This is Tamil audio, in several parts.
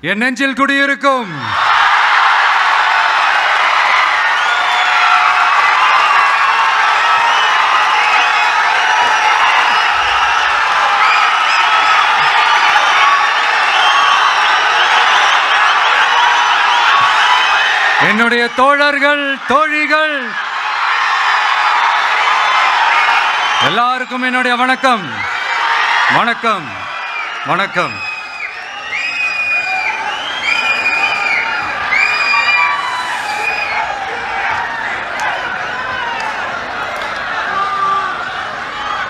என் நெஞ்சில் குடியிருக்கும் என்னுடைய தோழர்கள், தோழிகள் எல்லாருக்கும் என்னுடைய வணக்கம். வணக்கம் வணக்கம்.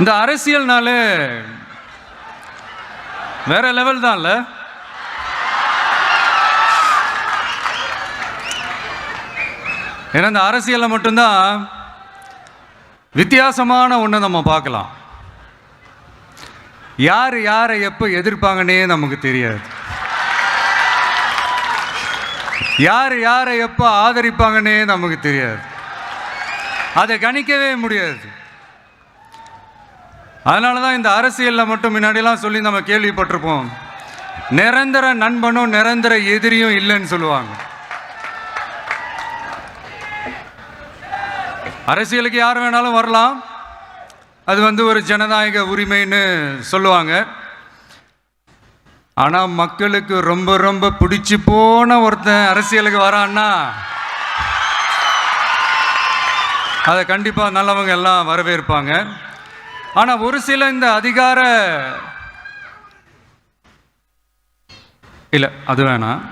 இந்த அரசியல்னால வேற லெவல் தான்ல. ஏன்னா இந்த அரசியலில் மட்டும்தான் வித்தியாசமான ஒன்று நம்ம பார்க்கலாம். யார் யாரை எப்போ எதிர்ப்பாங்கன்னே நமக்கு தெரியாது. யார் யாரை எப்போ ஆதரிப்பாங்கன்னே நமக்கு தெரியாது. அதை கணிக்கவே முடியாது. அதனால தான் இந்த அரசியலில் மட்டும் முன்னாடிலாம் சொல்லி நம்ம கேள்விப்பட்டிருப்போம், நிரந்தர நண்பனும் நிரந்தர எதிரியும் இல்லைன்னு சொல்லுவாங்க. அரசியலுக்கு யார் வேணாலும் வரலாம், அது ஒரு ஜனநாயக உரிமைன்னு சொல்லுவாங்க. ஆனால் மக்களுக்கு ரொம்ப ரொம்ப பிடிச்சி போன ஒருத்தன் அரசியலுக்கு வரான்னா அதை கண்டிப்பாக நல்லவங்க எல்லாம் வரவேற்பாங்க. ஆனால் ஒரு சில இந்த அதிகார இல்லை, அது வேணாம்.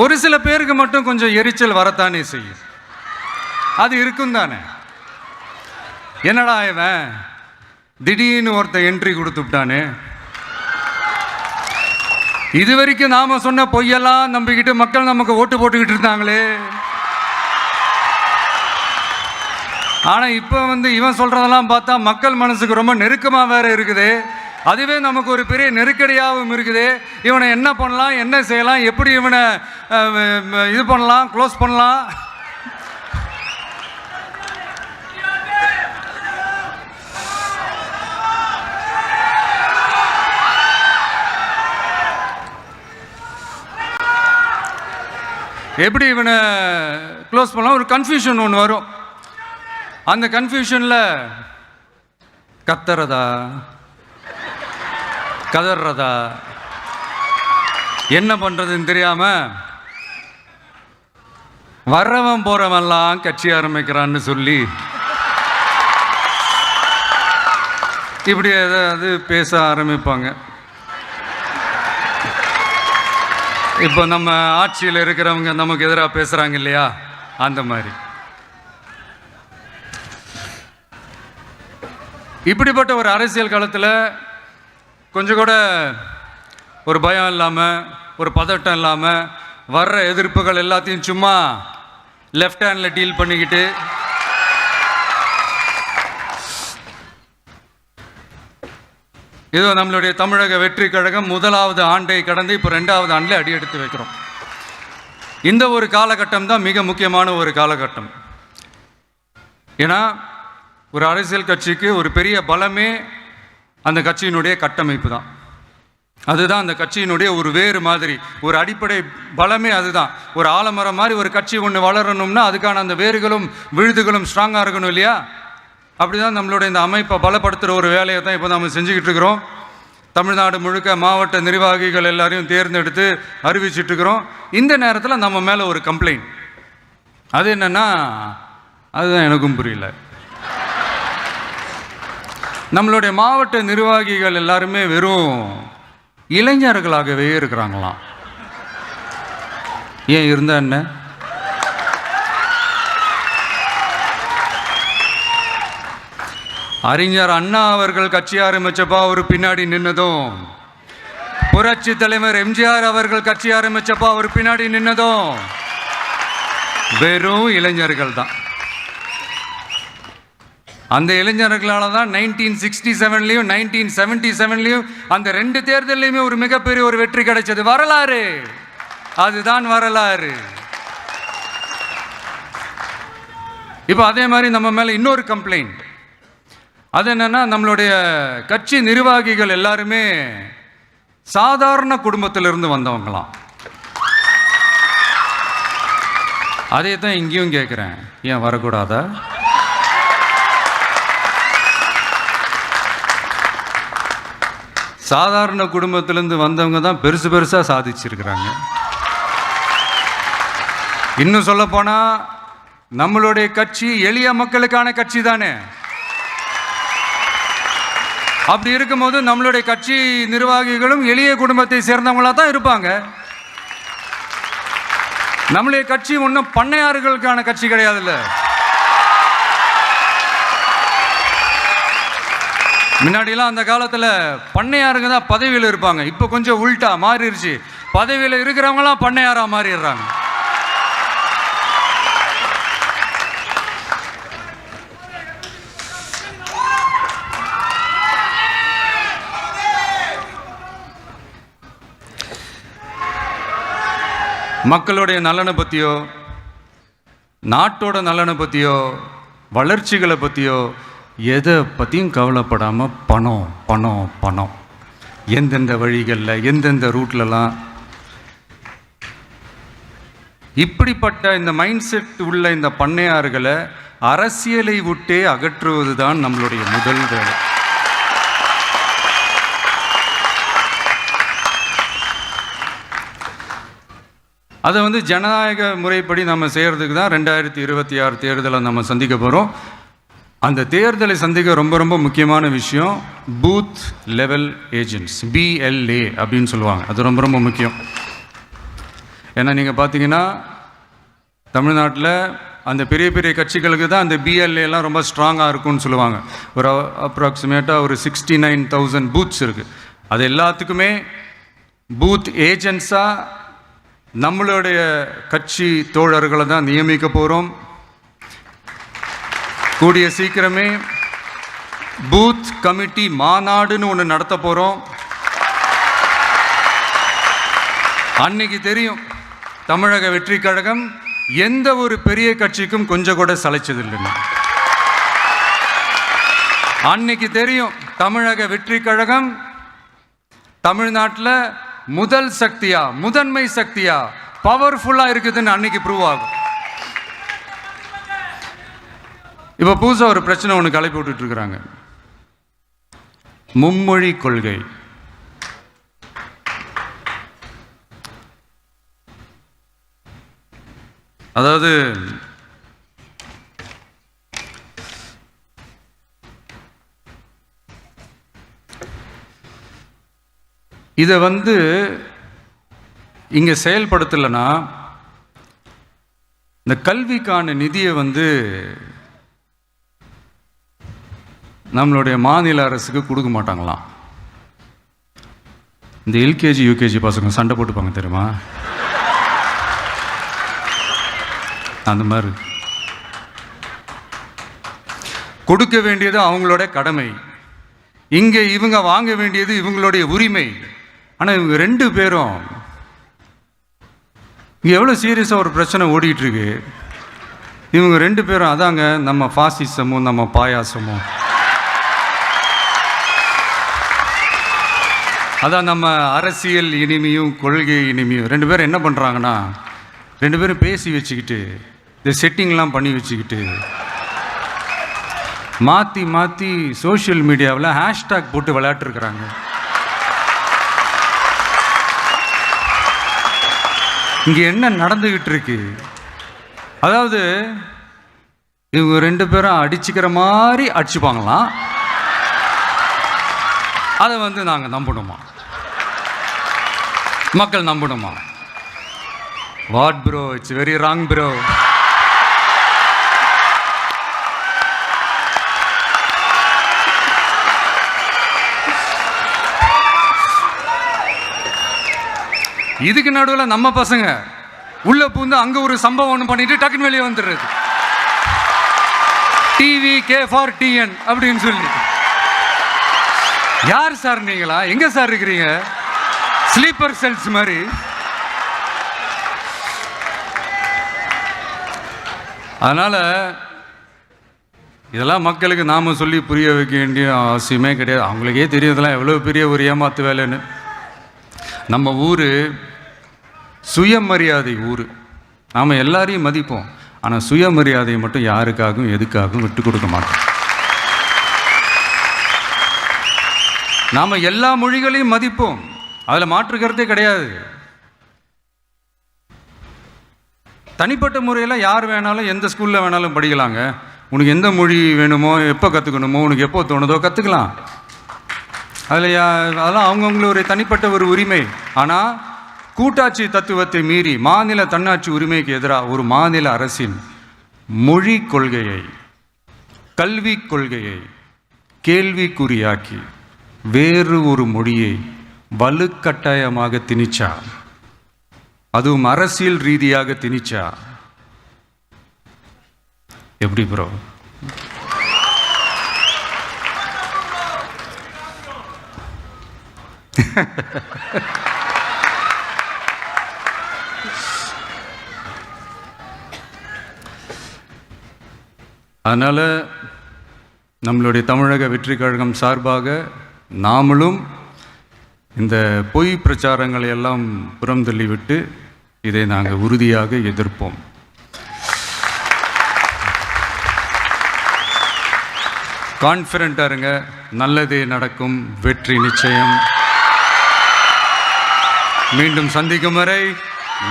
ஒரு சில பேருக்கு மட்டும் கொஞ்சம் எரிச்சல் வரத்தானே செய்யும். அது இருக்கும் தானே. என்னடா இவன் திடீர்னு ஒருத்த என்ட்ரி கொடுத்துட்டானே, இது வரைக்கும் நாம சொன்ன பொய்யெல்லாம் நம்பிக்கிட்டு மக்கள் நமக்கு ஓட்டு போட்டுக்கிட்டு இருந்தாங்களே, ஆனால் இப்போ இவன் சொல்றதெல்லாம் பார்த்தா மக்கள் மனசுக்கு ரொம்ப நெருக்கமாக வேற இருக்குது. அதுவே நமக்கு ஒரு பெரிய நெருக்கடியாகவும் இருக்குது. இவனை என்ன பண்ணலாம், என்ன செய்யலாம், எப்படி இவனை இது பண்ணலாம், க்ளோஸ் பண்ணலாம். எப்படி இவனை க்ளோஸ் பண்ணலாம், ஒரு கன்ஃபியூஷன் ஒன்று வரும். அந்த கன்ஃபியூஷனில் கத்துறதா கதறதா என்ன பண்ணுறதுன்னு தெரியாமல் வர்றவன் போகிறவன்லாம் கட்சி ஆரம்பிக்கிறான்னு சொல்லி இப்படி ஏதாவது பேச ஆரம்பிப்பாங்க. இப்போ நம்ம ஆட்சியில் இருக்கிறவங்க நமக்கு எதிராக பேசுகிறாங்க இல்லையா, அந்த மாதிரி. இப்படிப்பட்ட ஒரு அரசியல் காலத்தில் கொஞ்சம் கூட ஒரு பயம் இல்லாமல், ஒரு பதட்டம் இல்லாமல், வர்ற எதிர்ப்புகள் எல்லாத்தையும் சும்மா லெஃப்ட் ஹேண்டில் டீல் பண்ணிக்கிட்டு இதோ நம்மளுடைய தமிழக வெற்றி கழகம் முதலாவது ஆண்டை கடந்து இப்போ 2வது ஆண்டில் அடி எடுத்து வைக்கிறோம். இந்த ஒரு காலகட்டம் தான் மிக முக்கியமான ஒரு காலகட்டம். ஏன்னா ஒரு அரசியல் கட்சிக்கு ஒரு பெரிய பலமே அந்த கட்சியினுடைய கட்டமைப்பு தான். அதுதான் அந்த கட்சியினுடைய ஒரு வேறு மாதிரி, ஒரு அடிப்படை பலமே அதுதான். ஒரு ஆலமரம் மாதிரி ஒரு கட்சி ஒன்று வளரணும்னா அதுக்கான அந்த வேர்களும் விழுதுகளும் ஸ்ட்ராங்காக இருக்கணும் இல்லையா. அப்படி தான் நம்மளுடைய இந்த அமைப்பை பலப்படுத்துகிற ஒரு வேலையை தான் இப்போ நம்ம செஞ்சுக்கிட்டு இருக்கிறோம். தமிழ்நாடு முழுக்க மாவட்ட நிர்வாகிகள் எல்லாரையும் தேர்ந்தெடுத்து அறிவிச்சிட்ருக்கிறோம். இந்த நேரத்தில் நம்ம மேலே ஒரு கம்ப்ளைண்ட், அது என்னென்னா, அதுதான் எனக்கும் புரியல. நம்மளுடைய மாவட்ட நிர்வாகிகள் எல்லாருமே வெறும் இளைஞர்களாகவே இருக்கிறாங்களாம். ஏன் இருந்தா என்ன? அறிஞர் அண்ணா அவர்கள் கட்சி ஆரம்பிச்சப்பா அவர் பின்னாடி நின்னதும், புரட்சி தலைவர் எம்ஜிஆர் அவர்கள் கட்சி ஆரம்பிச்சப்பா அவர் பின்னாடி நின்னதும் வெறும் இளைஞர்கள் தான். அந்த இளைஞர்களால் தான் 1967லையும் 1977லையும் அந்த 2 தேர்தலையுமே ஒரு மிகப்பெரிய ஒரு வெற்றி கிடைச்சது. வரலாறு, அதுதான் வரலாறு. இப்போ அதே மாதிரி நம்ம மேலே இன்னொரு கம்ப்ளைண்ட், அது என்னன்னா, நம்மளுடைய கட்சி நிர்வாகிகள் எல்லாருமே சாதாரண குடும்பத்திலிருந்து வந்தவங்களாம். அதே தான் இங்கேயும் கேட்குறேன், ஏன் வரக்கூடாதா? சாதாரண குடும்பத்திலேருந்து வந்தவங்க தான் பெருசு பெருசாக சாதிச்சிருக்கிறாங்க. இன்னும் சொல்லப்போனால் நம்மளுடைய கட்சி எளிய மக்களுக்கான கட்சி தானே. அப்படி இருக்கும்போது நம்மளுடைய கட்சி நிர்வாகிகளும் எளிய குடும்பத்தை சேர்ந்தவங்களா தான் இருப்பாங்க. நம்மளுடைய கட்சி ஒன்றும் பண்ணையாறுகளுக்கான கட்சி கிடையாதுல்ல. முன்னாடிலாம் அந்த காலத்தில் பண்ணையாருங்க தான் பதவியில் இருப்பாங்க. இப்போ கொஞ்சம் உள்டா மாறிடுச்சு, பதவியில் இருக்கிறவங்களாம் பண்ணையாராக மாறிடுறாங்க. மக்களுடைய நலனை பற்றியோ, நாட்டோட நலனை பற்றியோ, வளர்ச்சிகளை பற்றியோ எதை பற்றியும் கவலைப்படாமல் பணம் பணம் பணம், எந்தெந்த வழிகளில் எந்தெந்த ரூட்லலாம். இப்படிப்பட்ட இந்த மைண்ட் செட் உள்ள இந்த பண்ணையார்களை அரசியலை விட்டே அகற்றுவது தான் நம்மளுடைய முதல் வேலை. அதை ஜனநாயக முறைப்படி நம்ம செய்கிறதுக்கு தான் 2026 தேர்தலை நம்ம சந்திக்க போகிறோம். அந்த தேர்தலை சந்திக்க ரொம்ப ரொம்ப முக்கியமான விஷயம் பூத் லெவல் ஏஜென்ட்ஸ், BLA அப்படின்னு சொல்லுவாங்க. அது ரொம்ப ரொம்ப முக்கியம். ஏன்னா நீங்கள் பார்த்தீங்கன்னா தமிழ்நாட்டில் அந்த பெரிய பெரிய கட்சிகளுக்கு தான் அந்த BLAலாம் ரொம்ப ஸ்ட்ராங்காக இருக்கும்னு சொல்லுவாங்க. ஒரு அப்ராக்சிமேட்டாக ஒரு 69,000 பூத்ஸ் இருக்குது. அது எல்லாத்துக்குமே பூத் ஏஜென்ட்ஸாக நம்மளுடைய கட்சி தோழர்களை தான் நியமிக்க போகிறோம். கூடிய சீக்கிரமே பூத் கமிட்டி மாநாடுன்னு ஒன்று நடத்த போகிறோம். அன்னைக்கு தெரியும் தமிழக வெற்றி கழகம் எந்த ஒரு பெரிய கட்சிக்கும் கொஞ்சம் கூட சளைச்சதில்லைன்னு. அன்னைக்கு தெரியும் தமிழக வெற்றி கழகம் தமிழ்நாட்டில் முதல் சக்தியா, முதன்மை சக்தியா, பவர்ஃபுல்லா இருக்குதுன்னு அன்னைக்கு ப்ரூவ் ஆகும். இப்போ புதுசாக ஒரு பிரச்சனை ஒன்று கிளப்பி விட்டுட்டு இருக்கிறாங்க, மும்மொழி கொள்கை. அதாவது இதை இங்கே செயல்படுத்தலைன்னா இந்த கல்விக்கான நிதியை நம்மளுடைய மாநில அரசுக்கு கொடுக்க மாட்டாங்களாம். இந்த LKG UKG பசங்க சண்டை போட்டுப்பாங்க தெரியுமா, அந்த மாதிரி கொடுக்க வேண்டியது அவங்களோட கடமை, இங்கே இவங்க வாங்க வேண்டியது இவங்களுடைய உரிமை. ஆனால் இவங்க ரெண்டு பேரும் இங்கே எவ்வளோ சீரியஸாக ஒரு பிரச்சனை ஓடிட்டு இருக்கு. இவங்க ரெண்டு பேரும் அதாங்க நம்ம பாசிசமும் நம்ம பாயாசமும், அதான் நம்ம அரசியல் இனிமையும் கொள்கை இனிமையும். ரெண்டு பேரும் என்ன பண்ணுறாங்கன்னா, ரெண்டு பேரும் பேசி வச்சுக்கிட்டு இந்த செட்டிங்லாம் பண்ணி வச்சுக்கிட்டு மாற்றி மாற்றி சோஷியல் மீடியாவில் ஹேஷ்டாக் போட்டு விளையாட்டுருக்குறாங்க. இங்கே என்ன நடந்துக்கிட்டு இருக்கு, அதாவது இவங்க ரெண்டு பேரும் அடிச்சுக்கிற மாதிரி அடிச்சுப்பாங்களாம். அதை நாங்கள் நம்பணுமா, மக்கள் நம்பணுமா? What bro, it's very wrong bro. இதுக்கு நடுவில் நம்ம பசங்க உள்ள பூந்து அங்க ஒரு சம்பவம் ஒன்று பண்ணிட்டு டக்குன்னு வெளியே வந்துடுறது, டிவி கே ஃபார் டிஎன் அப்படின்னு சொல்லி. யார் சார் நீங்களா, எங்க சார் இருக்கிறீங்க? ஸ்லீப்பர் செல்ஸ் மாதிரி. அதனால இதெல்லாம் மக்களுக்கு நாம சொல்லி புரிய வைக்க வேண்டிய அவசியமே கிடையாது. அவங்களுக்கே தெரியும் இதெல்லாம் எவ்வளவு பெரிய ஒரு ஏமாத்து வேலைன்னு. நம்ம ஊர் சுயமரியாதை ஊர். நாம் எல்லாரையும் மதிப்போம், ஆனால் சுயமரியாதையை மட்டும் யாருக்காகவும் எதுக்காகவும் விட்டு கொடுக்க மாட்டோம். நாம் எல்லா மொழிகளையும் மதிப்போம், அதில் மாற்றுக்கிறதே கிடையாது. தனிப்பட்ட முறையில் யார் வேணாலும் எந்த ஸ்கூலில் வேணாலும் படிக்கலாங்க. உனக்கு எந்த மொழி வேணுமோ, எப்போ கற்றுக்கணுமோ, உனக்கு எப்போ தோணுதோ கற்றுக்கலாம். அதெல்லாம் அவங்கவுங்களுடைய தனிப்பட்ட ஒரு உரிமை. ஆனால் கூட்டாட்சி தத்துவத்தை மீறி மாநில தன்னாட்சி உரிமைக்கு எதிராக ஒரு மாநில அரசின் மொழி கொள்கையை, கல்வி கொள்கையை கேள்விக்குறியாக்கி வேறு ஒரு மொழியை வலுக்கட்டாயமாக திணிச்சா, அதுவும் அரசியல் ரீதியாக திணிச்சா எப்படி ப்ரோ? அதனால் நம்மளுடைய தமிழக வெற்றி கழகம் சார்பாக நாமளும் இந்த பொய் பிரச்சாரங்களை எல்லாம் புறம் தள்ளிவிட்டு இதை நாங்கள் உறுதியாக எதிர்ப்போம். கான்ஃபிடென்ட்டாக இருங்க, நல்லதே நடக்கும், வெற்றி நிச்சயம். மீண்டும் சந்திக்கும் வரை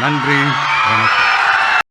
நன்றி, வணக்கம்.